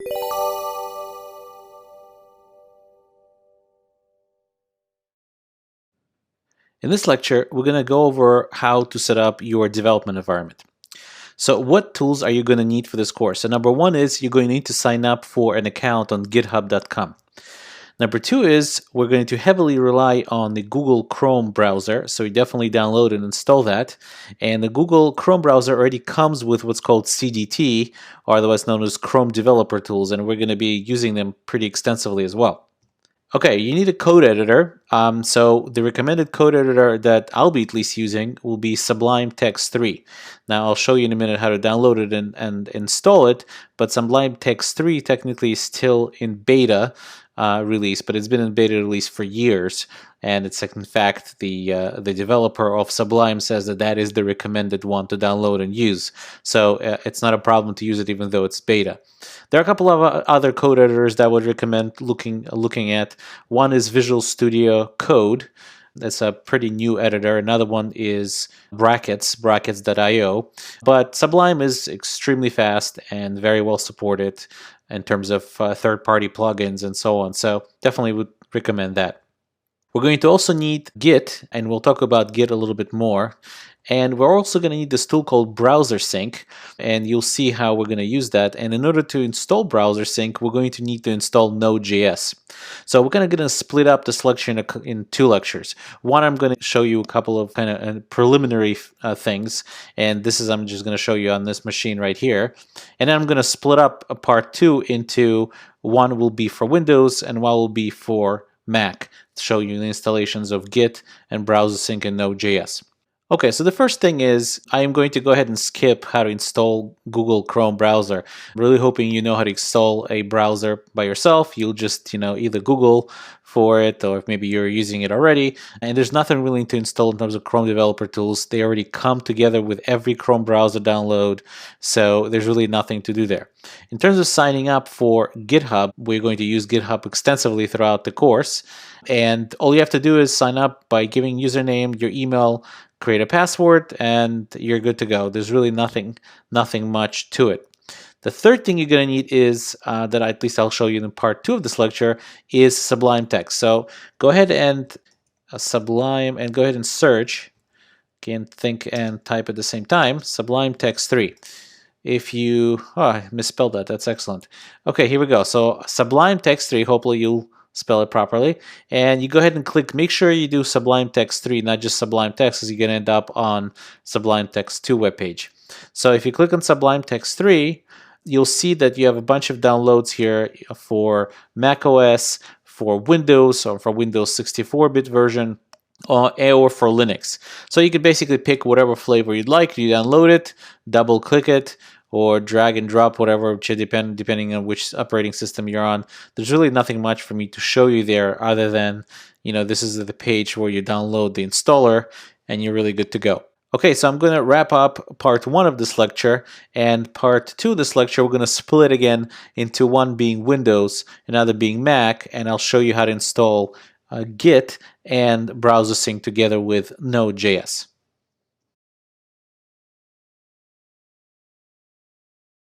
In this lecture, we're going to go over how to set up your development environment. So what tools are you going to need for this course? So number one is you're going to need to sign up for an account on github.com. Number two is we're going to heavily rely on the Google Chrome browser, so you definitely download and install that. And the Google Chrome browser already comes with what's called CDT, or otherwise known as Chrome Developer Tools, and we're going to be using them pretty extensively as well. Okay, you need a code editor. So the recommended code editor that I'll be at least using will be Sublime Text 3. Now I'll show you in a minute how to download it and install it, but Sublime Text 3 technically is still in beta release, but it's been in beta release for years. And it's in fact the developer of Sublime says that that is the recommended one to download and use. So it's not a problem to use it even though it's beta. There are a couple of other code editors that I would recommend looking at. One is Visual Studio Code. That's a pretty new editor. Another one is brackets.io. But Sublime is extremely fast and very well supported in terms of third-party plugins and so on. So definitely would recommend that. We're going to also need Git, and we'll talk about Git a little bit more. And we're also going to need this tool called Browser Sync, and you'll see how we're going to use that. And in order to install Browser Sync, we're going to need to install Node.js. So we're going to split up this lecture in two lectures. One, I'm going to show you a couple of kind of preliminary things, and this is I'm just going to show you on this machine right here. And then I'm going to split up a part two into one will be for Windows and one will be for Mac, to show you the installations of Git and Browser Sync and Node.js. Okay, so the first thing is I am going to go ahead and skip how to install Google Chrome browser. I'm really hoping you know how to install a browser by yourself. You'll just, either Google for it, or if maybe you're using it already. And there's nothing really to install in terms of Chrome developer tools. They already come together with every Chrome browser download, so there's really nothing to do there. In terms of signing up for GitHub, we're going to use GitHub extensively throughout the course. And all you have to do is sign up by giving username, your email, create a password, and you're good to go. There's really nothing much to it. The third thing you're going to need is, that at least I'll show you in part two of this lecture, is Sublime Text. So go ahead and Sublime and go ahead and search. Can't think and type at the same time. Sublime Text 3. If you, I misspelled that. That's excellent. Okay, here we go. So Sublime Text 3, hopefully you'll spell it properly, and you go ahead and click. Make sure you do Sublime Text 3, not just Sublime Text, because you're going to end up on Sublime Text 2 webpage. So if you click on Sublime Text 3, you'll see that you have a bunch of downloads here for Mac OS, for Windows, or for Windows 64-bit version, or for Linux. So you can basically pick whatever flavor you'd like. You download it, double click it, or drag and drop, whatever, depending on which operating system you're on. There's really nothing much for me to show you there other than, this is the page where you download the installer and you're really good to go. Okay, so I'm going to wrap up part one of this lecture, and part two of this lecture we're going to split again into one being Windows, another being Mac, and I'll show you how to install Git and Browser Sync together with Node.js.